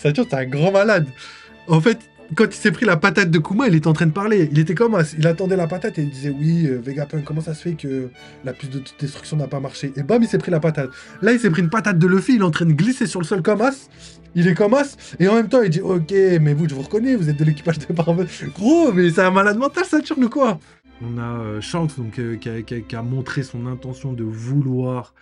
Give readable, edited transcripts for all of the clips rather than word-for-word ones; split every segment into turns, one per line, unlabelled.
Saturne, c'est un grand malade. En fait, quand il s'est pris la patate de Kuma, il était en train de parler. Il était comme as, il attendait la patate et il disait oui, Vegapunk, comment ça se fait que la puce de toute destruction n'a pas marché? Et bam, il s'est pris la patate. Là, il s'est pris une patate de Luffy, il est en train de glisser sur le sol comme as. Il est comme as, et en même temps, il dit ok, mais vous, je vous reconnais, vous êtes de l'équipage de Barbe. Gros, mais c'est un malade mental, Saturne ou quoi? On a Shanks donc, qui a montré son intention de vouloir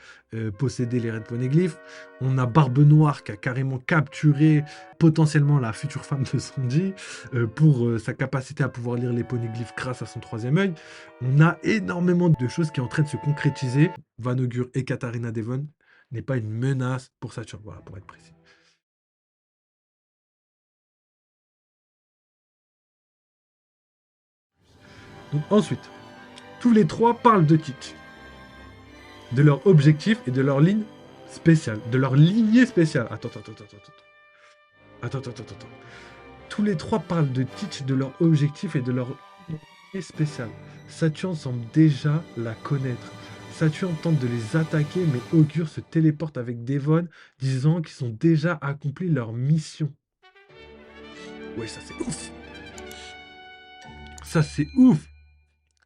posséder les Red Poneglyphs. On a Barbe Noire qui a carrément capturé potentiellement la future femme de Sanji pour sa capacité à pouvoir lire les poneglyphes grâce à son troisième œil. On a énormément de choses qui sont en train de se concrétiser. Vanogur et Katarina Devon n'est pas une menace pour Saturn, voilà, pour être précis. Donc ensuite, tous les trois parlent de Teach, de leur objectif et de leur ligne spéciale, de leur lignée spéciale. Attends. Tous les trois parlent de Teach, de leur objectif et de leur lignée spéciale. Saturne semble déjà la connaître. Saturne tente de les attaquer, mais Augure se téléporte avec Devon, disant qu'ils ont déjà accompli leur mission. Ouais, ça c'est ouf. Ça c'est ouf.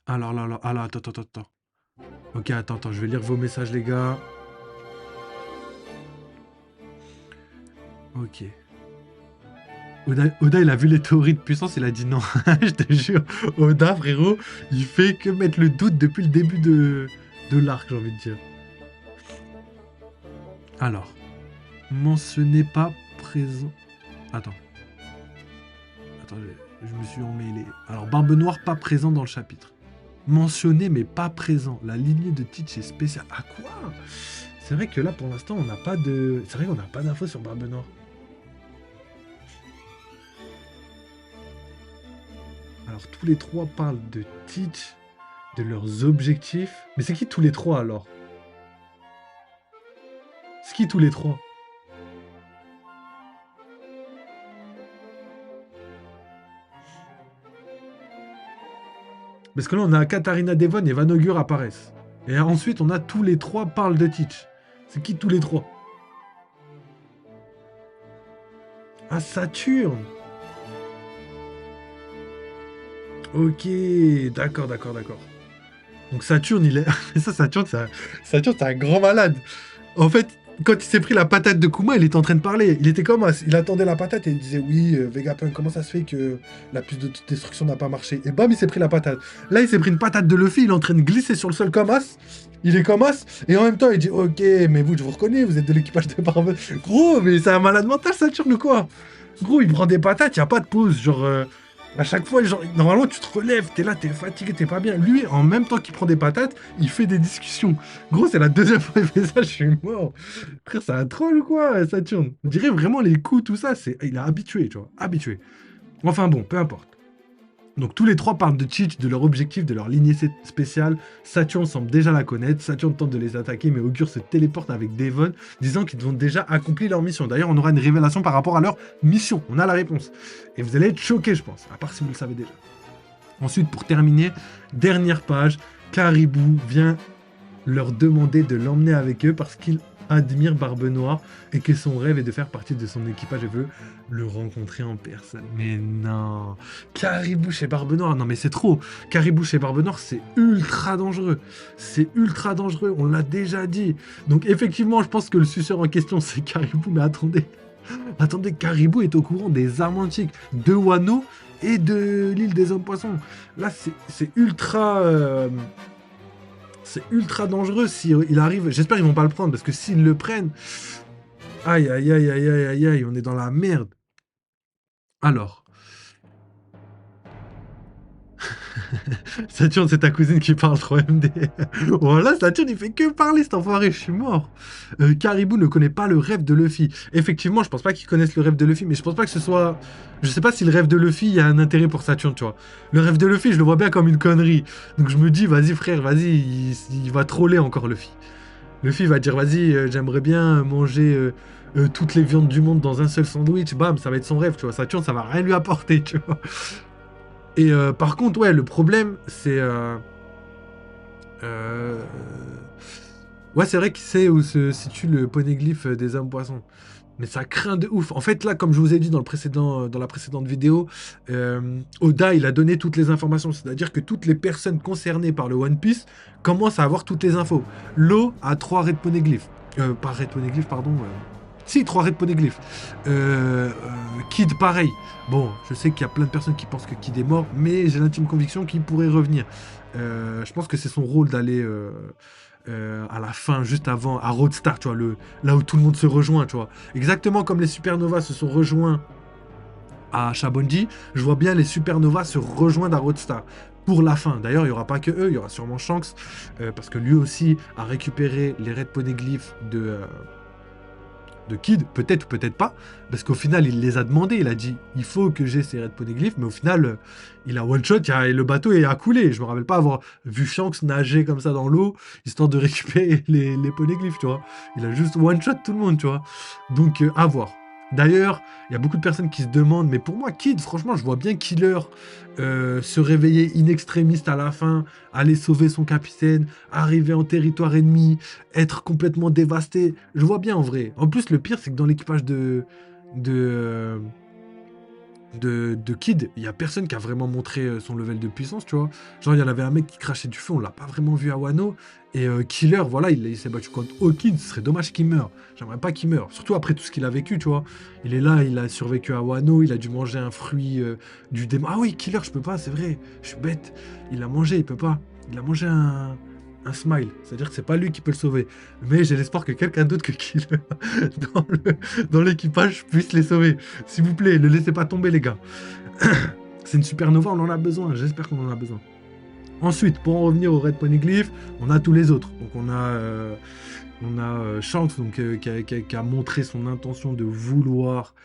Alors là, attends. Ok, attends, je vais lire vos messages, les gars. Ok. Oda, il a vu les théories de puissance, il a dit non. Je te jure, Oda, frérot, il fait que mettre le doute depuis le début de l'arc, j'ai envie de dire. Alors, mentionnez pas présent. Attends, je me suis emmêlé. Alors, Barbe Noire, pas présent dans le chapitre. Mentionné, mais pas présent. La lignée de Teach est spéciale. À quoi? C'est vrai que là, pour l'instant, on n'a pas de... C'est vrai qu'on n'a pas d'infos sur Barbe Noire. Alors, tous les trois parlent de Teach, de leurs objectifs. Mais c'est qui tous les trois, alors? C'est qui tous les trois? Parce que là, on a Katarina Devon et Vanogur apparaissent. Et ensuite, on a tous les trois parlent de Teach. C'est qui tous les trois? Ah, Saturne. Ok, d'accord. Donc Saturne, il est... ça, Saturne, c'est un grand malade. En fait, quand il s'est pris la patate de Kuma, il était en train de parler. Il était comme as, il attendait la patate et il disait oui, Vegapunk, comment ça se fait que la puce de toute destruction n'a pas marché? Et bam, il s'est pris la patate. Là, il s'est pris une patate de Luffy, il est en train de glisser sur le sol comme as. Il est comme as, et en même temps, il dit ok, mais vous, je vous reconnais, vous êtes de l'équipage de Barbe. Gros, mais c'est un malade mental, Saturne ou quoi? Gros, il prend des patates, il n'y a pas de pause. Genre, à chaque fois, genre, normalement, tu te relèves, t'es là, t'es fatigué, t'es pas bien. Lui, en même temps qu'il prend des patates, il fait des discussions. Gros, c'est la deuxième fois qu'il fait ça, je suis mort. Frère, c'est un troll ou quoi, Saturne? On dirait vraiment les coups, tout ça, c'est... il est habitué, tu vois, habitué. Enfin bon, peu importe. Donc tous les trois parlent de Teach, de leur objectif, de leur lignée spéciale. Saturne semble déjà la connaître. Saturne tente de les attaquer, mais Augure se téléporte avec Devon, disant qu'ils ont déjà accompli leur mission. D'ailleurs, on aura une révélation par rapport à leur mission. On a la réponse. Et vous allez être choqués, je pense, à part si vous le savez déjà. Ensuite, pour terminer, dernière page, Caribou vient leur demander de l'emmener avec eux parce qu'il admire Barbe Noire et que son rêve est de faire partie de son équipage et veut le rencontrer en personne. Mais non, Caribou chez Barbe Noire, non mais c'est trop. Caribou chez Barbe Noire, c'est ultra dangereux. C'est ultra dangereux, on l'a déjà dit. Donc effectivement, je pense que le suceur en question, c'est Caribou, mais attendez. Attendez, Caribou est au courant des armes antiques de Wano et de l'île des hommes poissons. Là, c'est ultra... c'est ultra dangereux si il arrive. J'espère qu'ils vont pas le prendre parce que s'ils le prennent, aïe, on est dans la merde. Alors, Saturne, c'est ta cousine qui parle trop MD. Voilà, Saturne, il fait que parler, cet enfoiré, je suis mort. Caribou ne connaît pas le rêve de Luffy. Effectivement, je pense pas qu'il connaisse le rêve de Luffy, mais je pense pas que ce soit... Je sais pas si le rêve de Luffy, il y a un intérêt pour Saturne, tu vois. Le rêve de Luffy, je le vois bien comme une connerie. Donc je me dis, vas-y frère, vas-y, il va troller encore Luffy. Luffy va dire, vas-y, j'aimerais bien manger toutes les viandes du monde dans un seul sandwich. Bam, ça va être son rêve, tu vois. Saturne, ça va rien lui apporter, tu vois. Et par contre, ouais, le problème, c'est... ouais, c'est vrai qu'il sait où se situe le poneglyphe des hommes poissons. mais ça craint de ouf. En fait, là, comme je vous ai dit dans la précédente vidéo, Oda, il a donné toutes les informations. C'est-à-dire que toutes les personnes concernées par le One Piece commencent à avoir toutes les infos. Law a 3 Red Poneglyphes. Pas Red Poneglyphes, pardon. Si, 3 Red Poneglyphes. Kid, pareil. Bon, je sais qu'il y a plein de personnes qui pensent que Kid est mort, mais j'ai l'intime conviction qu'il pourrait revenir. Je pense que c'est son rôle d'aller à la fin, juste avant, à Roadstar, tu vois, là où tout le monde se rejoint, tu vois. Exactement comme les Supernovas se sont rejoints à Shabondi, je vois bien les Supernovas se rejoindre à Roadstar pour la fin. D'ailleurs, il n'y aura pas que eux, il y aura sûrement Shanks, parce que lui aussi a récupéré les Red Poneglyphs de Kid, peut-être ou peut-être pas, parce qu'au final, il les a demandés, il a dit, il faut que j'ai ces Red Poneglyphs, mais au final, il a one-shot, et le bateau a coulé. Je me rappelle pas avoir vu Shanks nager comme ça dans l'eau, histoire de récupérer les Poneglyphs, tu vois. Il a juste one-shot tout le monde, tu vois. Donc, à voir. D'ailleurs, il y a beaucoup de personnes qui se demandent, mais pour moi, Kid, franchement, je vois bien Killer se réveiller in extremis à la fin, aller sauver son capitaine, arriver en territoire ennemi, être complètement dévasté. Je vois bien en vrai. En plus, le pire, c'est que dans l'équipage de, de Kid, il y a personne qui a vraiment montré son level de puissance, tu vois. Genre, il y en avait un mec qui crachait du feu, on l'a pas vraiment vu à Wano. Et Killer, voilà, il s'est battu contre Hawkins, ce serait dommage qu'il meure. J'aimerais pas qu'il meure, surtout après tout ce qu'il a vécu, tu vois. Il est là, il a survécu à Wano, il a dû manger un fruit du démon. Ah oui, Killer, je peux pas, c'est vrai, je suis bête. Il a mangé, il peut pas. Il a mangé un smile, c'est-à-dire que c'est pas lui qui peut le sauver. Mais j'ai l'espoir que quelqu'un d'autre que Killer dans l'équipage puisse les sauver. S'il vous plaît, ne laissez pas tomber, les gars. C'est une supernova, on en a besoin, j'espère qu'on en a besoin. Ensuite, pour en revenir au Red Poneglyph, on a tous les autres. Donc on a Shanks donc, qui a montré son intention de vouloir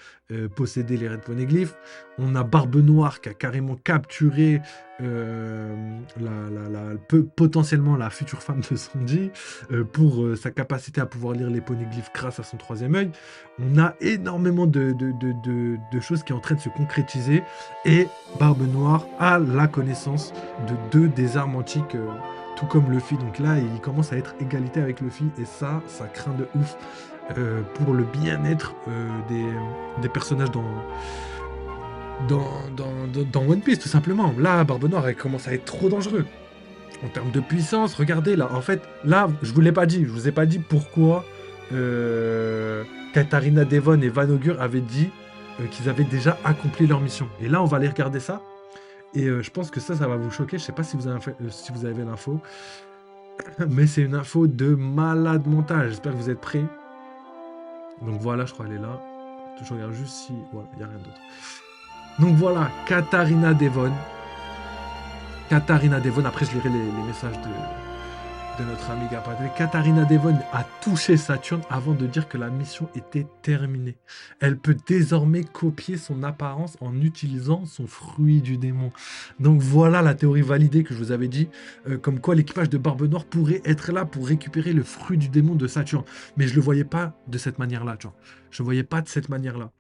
posséder les Red Poneglyphs. On a Barbe Noire qui a carrément capturé potentiellement la future femme de Sanji pour sa capacité à pouvoir lire les Poneglyphs grâce à son 3e œil. On a énormément de choses qui sont en train de se concrétiser et Barbe Noire a la connaissance de 2 des armes antiques tout comme Luffy. Donc là, il commence à être égalité avec Luffy et ça craint de ouf pour le bien-être des personnages dans One Piece, tout simplement. Là, Barbe Noire, elle commence à être trop dangereux. En termes de puissance, regardez, là, en fait, là, je vous l'ai pas dit, je vous ai pas dit pourquoi Katarina Devon et Van Augur avaient dit qu'ils avaient déjà accompli leur mission. Et là, on va aller regarder ça. Et je pense que ça va vous choquer. Je sais pas si vous avez l'info. Mais c'est une info de malade mental. J'espère que vous êtes prêts. Donc voilà, je crois qu'elle est là. Je regarde juste si... Voilà, il n'y a rien d'autre. Donc voilà, Katarina Devon. Après je lirai les messages de notre ami Gapadriel. Katarina Devon a touché Saturne avant de dire que la mission était terminée. Elle peut désormais copier son apparence en utilisant son fruit du démon. Donc voilà la théorie validée que je vous avais dit, comme quoi l'équipage de Barbe Noire pourrait être là pour récupérer le fruit du démon de Saturne. Mais je le voyais pas de cette manière-là, tu vois. Je le voyais pas de cette manière-là.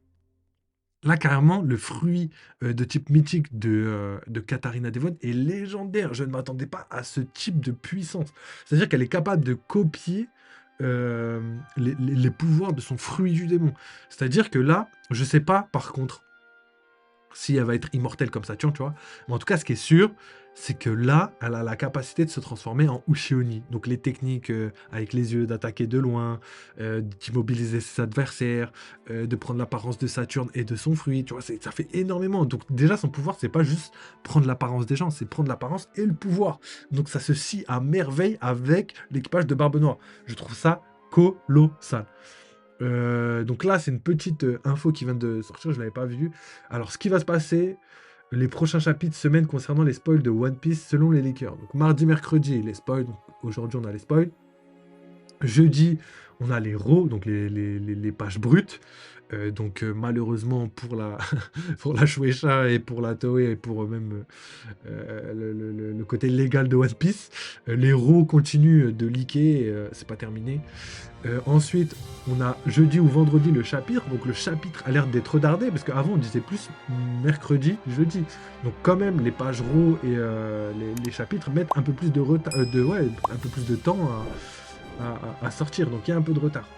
Là, carrément, le fruit de type mythique de Katarina Devon est légendaire. Je ne m'attendais pas à ce type de puissance. C'est-à-dire qu'elle est capable de copier les pouvoirs de son fruit du démon. C'est-à-dire que là, je ne sais pas, par contre, si elle va être immortelle comme Saturne, tu vois. Mais en tout cas, ce qui est sûr, c'est que là, elle a la capacité de se transformer en Uchioni. Donc les techniques avec les yeux, d'attaquer de loin, d'immobiliser ses adversaires, de prendre l'apparence de Saturne et de son fruit, tu vois, ça fait énormément. Donc déjà, son pouvoir, c'est pas juste prendre l'apparence des gens, c'est prendre l'apparence et le pouvoir. Donc ça se scie à merveille avec l'équipage de Barbe Noire. Je trouve ça colossal. Donc là, c'est une petite info qui vient de sortir, je ne l'avais pas vue. Alors, ce qui va se passer, les prochains chapitres, semaines concernant les spoils de One Piece selon les leakers. Donc, mardi, mercredi, les spoils. Donc, aujourd'hui, on a les spoils. Jeudi, on a les raw, donc les pages brutes. Donc malheureusement pour la pour la Shueisha et pour la Toei et pour même le côté légal de One Piece, les raw continuent de leaker, c'est pas terminé. Ensuite, on a jeudi ou vendredi le chapitre. Donc le chapitre a l'air d'être retardé parce qu'avant on disait plus mercredi, jeudi. Donc quand même les pages raw et les chapitres mettent un peu plus de retard, un peu plus de temps à sortir. Donc il y a un peu de retard.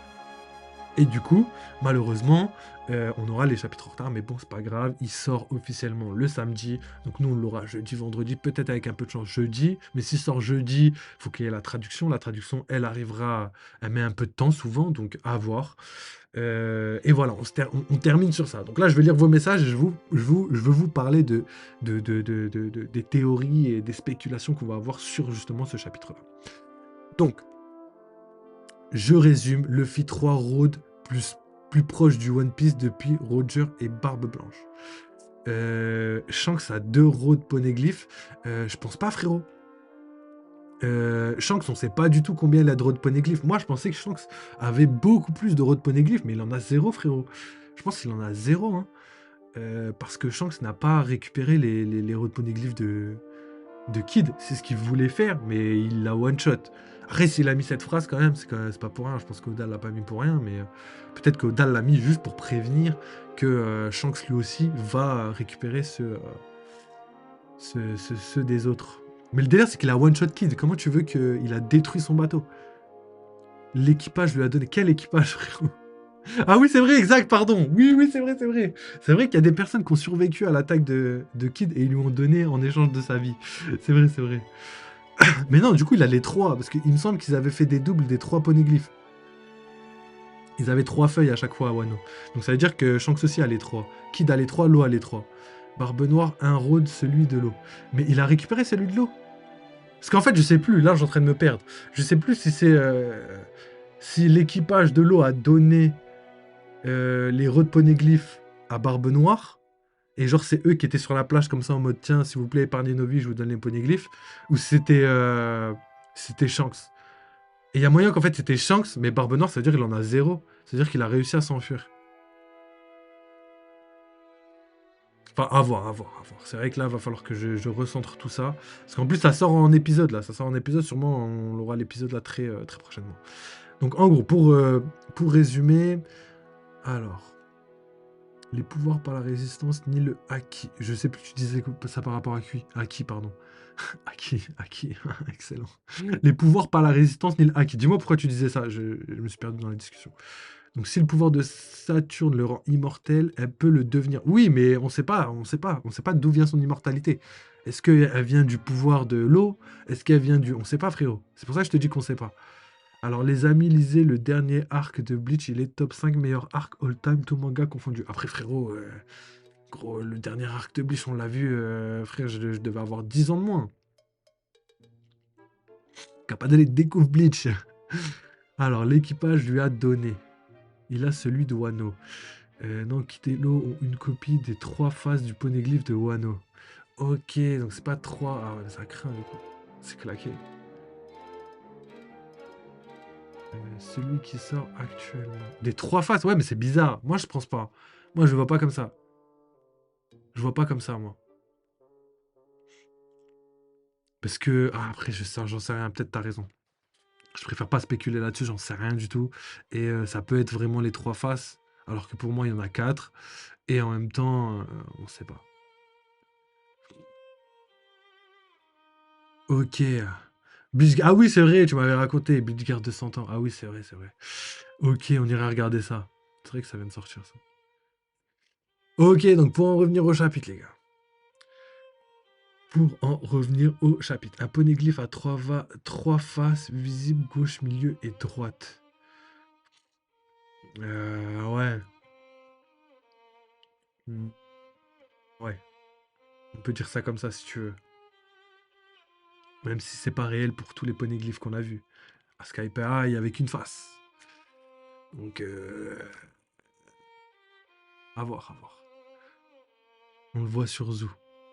Et du coup, malheureusement, on aura les chapitres en retard, mais bon, c'est pas grave. Il sort officiellement le samedi. Donc nous, on l'aura jeudi, vendredi, peut-être avec un peu de chance jeudi. Mais s'il sort jeudi, il faut qu'il y ait la traduction. La traduction, elle arrivera, elle met un peu de temps souvent, donc à voir. Et voilà, on termine sur ça. Donc là, je vais lire vos messages et je veux vous parler des théories et des spéculations qu'on va avoir sur justement ce chapitre-là. Donc, je résume, Luffy 3 Road plus proche du One Piece depuis Roger et Barbe Blanche. Shanks a 2 Road poneglyphes. Je pense pas, frérot. Shanks, on sait pas du tout combien il a de road poneglyphes. Moi, je pensais que Shanks avait beaucoup plus de road poneglyphes, mais il en a 0, frérot. Je pense qu'il en a 0, hein. Parce que Shanks n'a pas récupéré les road poneglyphes de Kid. C'est ce qu'il voulait faire, mais il l'a one shot. Après, s'il a mis cette phrase quand même, c'est pas pour rien. Je pense qu'Odal l'a pas mis pour rien, mais peut-être qu'Odal l'a mis juste pour prévenir que Shanks lui aussi va récupérer ceux des autres. Mais le délire, c'est qu'il a one shot Kid. Comment tu veux qu'il a détruit son bateau? L'équipage lui a donné. Quel équipage, frérot? Ah oui, c'est vrai, exact, pardon. Oui, oui, c'est vrai, c'est vrai. C'est vrai qu'il y a des personnes qui ont survécu à l'attaque de Kid et ils lui ont donné en échange de sa vie. C'est vrai, c'est vrai. Mais non, du coup, il a les 3, parce qu'il me semble qu'ils avaient fait des doubles des 3 poneglyphes. Ils avaient 3 feuilles à chaque fois à Wano. Donc ça veut dire que Shanks aussi a les 3. Kid a les 3, Law a les 3. Barbe Noire, un road, celui de l'eau. Mais il a récupéré celui de l'eau. Parce qu'en fait, je sais plus, là, je suis en train de me perdre. Je sais plus si c'est. Si l'équipage de l'eau a donné les road poneglyphes à Barbe Noire. Et genre, c'est eux qui étaient sur la plage comme ça en mode tiens, s'il vous plaît, épargnez nos vies, je vous donne les poneglyphes. Ou c'était Shanks. Et il y a moyen qu'en fait c'était Shanks, mais Barbe Noire, ça veut dire qu'il en a 0. C'est-à-dire qu'il a réussi à s'enfuir. Enfin, à voir, à voir, à voir. C'est vrai que là, va falloir que je recentre tout ça. Parce qu'en plus, ça sort en épisode, là. Ça sort en épisode, sûrement, on aura l'épisode là très, très prochainement. Donc, en gros, pour résumer, alors, les pouvoirs par la résistance, ni le haki. Je sais plus, tu disais ça par rapport à qui? À qui, pardon. À qui excellent. Les pouvoirs par la résistance, ni le haki. Dis-moi pourquoi tu disais ça, je me suis perdu dans la discussion. Donc si le pouvoir de Saturne le rend immortel, elle peut le devenir. Oui, mais on sait pas, on sait pas d'où vient son immortalité. Est-ce qu'elle vient du pouvoir de l'eau? Est-ce qu'elle vient du... On sait pas, frérot. C'est pour ça que je te dis qu'on sait pas. Alors les amis, lisez le dernier arc de Bleach, il est top 5 meilleurs arcs all-time, tout manga confondu. Après, frérot, gros, le dernier arc de Bleach, on l'a vu, frère, je devais avoir 10 ans de moins. Capadelle découvre Bleach. Alors, l'équipage lui a donné. Il a celui de Wano. Non, Kitelo ont une copie des 3 faces du poneglyphe de Wano. Ok, donc c'est pas 3. Ah ouais, ça craint du coup. C'est claqué. Celui qui sort actuellement. Des 3 faces? Ouais, mais c'est bizarre. Moi, je pense pas. Moi, je vois pas comme ça. Je vois pas comme ça, moi. Parce que. Ah, après, j'en sais rien. Peut-être t'as raison. Je préfère pas spéculer là-dessus, j'en sais rien du tout. Et ça peut être vraiment les 3 faces. Alors que pour moi, il y en a 4. Et en même temps, on sait pas. Ok. Ah oui, c'est vrai, tu m'avais raconté. Blitzguard de 100 ans. Ah oui, c'est vrai, c'est vrai. Ok, on ira regarder ça. C'est vrai que ça vient de sortir, ça. Ok, donc pour en revenir au chapitre, les gars. Pour en revenir au chapitre. Un poneglyphe à 3 faces, visible, gauche, milieu et droite. Ouais. Hmm, ouais. On peut dire ça comme ça si tu veux. Même si c'est pas réel pour tous les poneglyphes qu'on a vus. À Skypea, il n'y avait qu'une face. Donc, à voir, à voir. On le voit sur Zoo.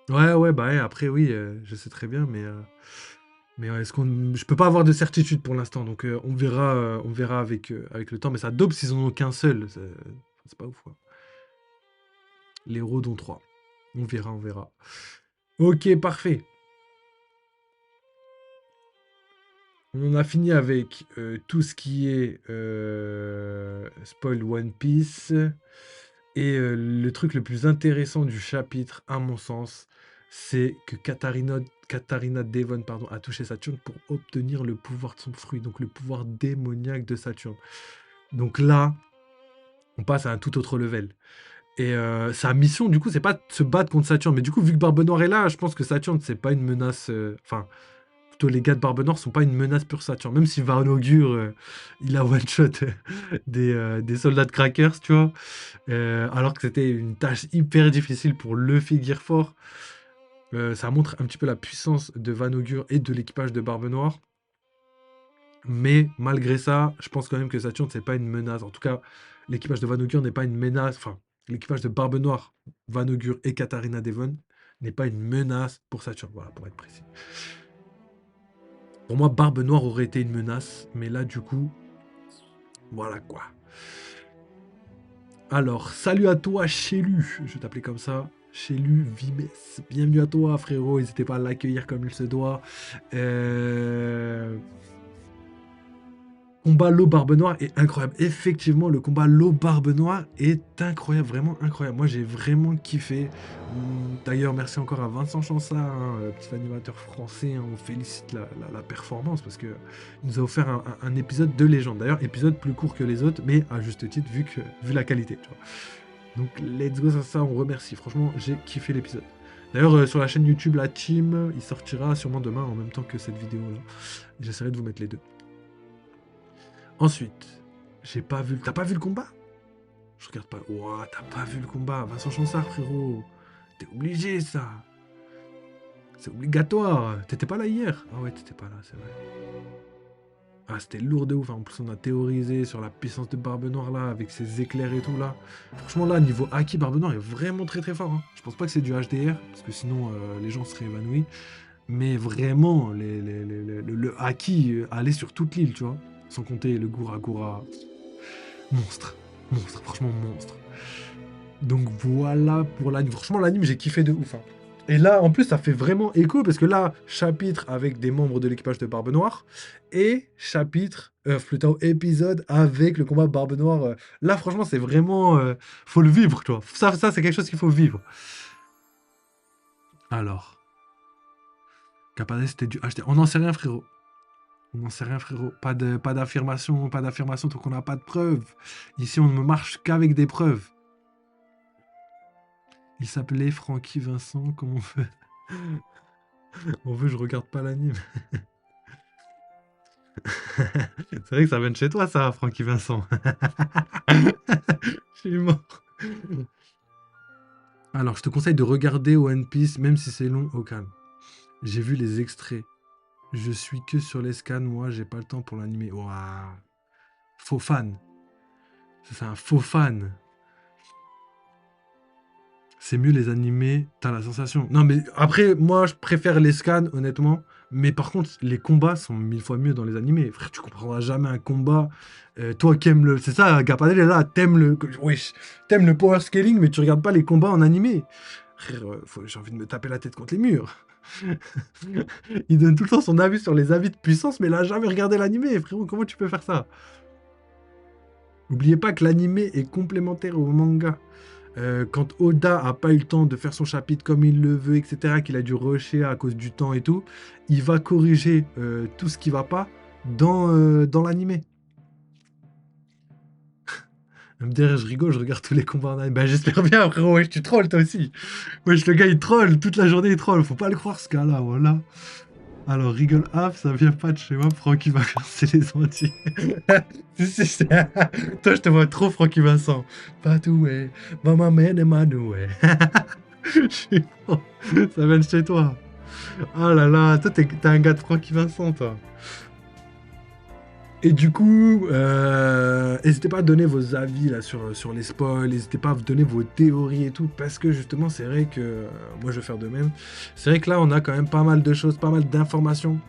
Ouais, ouais, bah ouais, après, oui, je sais très bien, mais ouais, je peux pas avoir de certitude pour l'instant, donc on verra avec le temps. Mais ça dope s'ils en ont qu'un seul. C'est pas ouf, quoi. Les héros dont 3. On verra, on verra. Ok, parfait. On en a fini avec tout ce qui est spoil One Piece. Et le truc le plus intéressant du chapitre, à mon sens, c'est que Katarina Devon pardon, a touché Saturne pour obtenir le pouvoir de son fruit, donc le pouvoir démoniaque de Saturne. Donc là, On passe à un tout autre level. Et sa mission, du coup, c'est pas de se battre contre Saturne. Mais du coup, vu que Barbe Noire est là, je pense que Saturne, c'est pas une menace. Enfin, plutôt les gars de Barbe Noire sont pas une menace pour Saturne. Même si Van Augure, il a one-shot des soldats de Crackers, tu vois. Alors que c'était une tâche hyper difficile pour Luffy Gearfort. Ça montre un petit peu la puissance de Van Augure et de l'équipage de Barbe Noire. Mais malgré ça, je pense quand même que Saturne, c'est pas une menace. En tout cas, l'équipage de Van Augure n'est pas une menace. Enfin, l'équipage de Barbe Noire, Van Augure et Katarina Devon n'est pas une menace pour Saturne. Voilà, pour être précis. Pour moi, Barbe Noire aurait été une menace. Mais là, du coup, voilà quoi. Alors, salut à toi, Chélu. Je vais t'appeler comme ça. Chélu Vimes. Bienvenue à toi, frérot. N'hésitez pas à l'accueillir comme il se doit. Combat Lau Barbe Noire est incroyable. Effectivement, le combat Lau Barbe Noire est incroyable, vraiment incroyable. Moi, j'ai vraiment kiffé. D'ailleurs, merci encore à Vincent Chansard, hein, petit animateur français. Hein, on félicite la performance parce que il nous a offert un épisode de légende. D'ailleurs, épisode plus court que les autres, mais à juste titre vu la qualité. Tu vois. Donc, let's go, ça, on remercie. Franchement, j'ai kiffé l'épisode. D'ailleurs, sur la chaîne YouTube, la team, il sortira sûrement demain en même temps que cette vidéo-là. J'essaierai de vous mettre les deux. Ensuite, j'ai pas vu... T'as pas vu le combat? Je regarde pas... Ouah, t'as pas vu le combat. Vincent Chansard, frérot. T'es obligé, ça. C'est obligatoire. T'étais pas là hier? Ah ouais, t'étais pas là, c'est vrai. Ah, c'était lourd de ouf. En plus, on a théorisé sur la puissance de Barbe Noire, là, avec ses éclairs et tout, là. Franchement, là, niveau Haki, Barbe Noire est vraiment très très fort. Hein. Je pense pas que c'est du HDR, parce que sinon, les gens seraient évanouis. Mais vraiment, le Haki allait sur toute l'île, tu vois. Sans compter le Gura Gura. Monstre. Monstre, franchement monstre. Donc voilà pour l'anime. Franchement, l'anime, j'ai kiffé de ouf. Hein. Et là, en plus, ça fait vraiment écho parce que là, chapitre avec des membres de l'équipage de Barbe Noire et chapitre, plutôt épisode avec le combat Barbe Noire. Là, franchement, c'est vraiment. Faut le vivre, tu vois. Ça c'est quelque chose qu'il faut vivre. Alors. Capaz, c'était du HD. On n'en sait rien, frérot. On n'en sait rien, frérot. Pas d'affirmation, pas d'affirmation tant qu'on n'a pas de preuves. Ici, on ne marche qu'avec des preuves. Il s'appelait Francky Vincent, comme on veut. On veut, je regarde pas l'anime. C'est vrai que ça vient de chez toi, ça, Francky Vincent. Je suis mort. Alors, je te conseille de regarder One Piece, même si c'est long, au calme. J'ai vu les extraits. Je suis que sur les scans, moi, j'ai pas le temps pour l'animer. Waouh. Faux fan. C'est un faux fan. C'est mieux les animés, t'as la sensation. Non, mais après, moi, je préfère les scans, honnêtement. Mais par contre, les combats sont 1000 fois mieux dans les animés. Frère, tu comprendras jamais un combat. Toi qui aimes le... C'est ça, Gapadel est là, t'aimes le... Wesh, t'aimes le power scaling, mais tu regardes pas les combats en animé. Frère, j'ai envie de me taper la tête contre les murs. Il donne tout le temps son avis sur les avis de puissance, mais il a jamais regardé l'animé. Frérot, comment tu peux faire ça? N'oubliez pas que l'animé est complémentaire au manga. Quand Oda a pas eu le temps de faire son chapitre comme il le veut, etc., qu'il a dû rusher à cause du temps et tout, il va corriger tout ce qui va pas dans l'animé. MDR, je rigole, je regarde tous les combats en anime. Ben, j'espère bien, frérot, wesh, tu trolls toi aussi. Wesh, le gars il troll, toute la journée il troll, faut pas le croire ce gars-là, voilà. Alors, rigole half, ça vient pas de chez moi, Francky va casser les entiers. Toi, je te vois trop, Francky Vincent. Patoué, maman mène et manoué. Je suis fort. Ça vient de chez toi. Oh là là, toi, t'es un gars de Francky Vincent, toi. Et du coup, n'hésitez pas à donner vos avis là, sur les spoils, n'hésitez pas à donner vos théories et tout, parce que justement, c'est vrai que, moi je vais faire de même, c'est vrai que là, on a quand même pas mal de choses, pas mal d'informations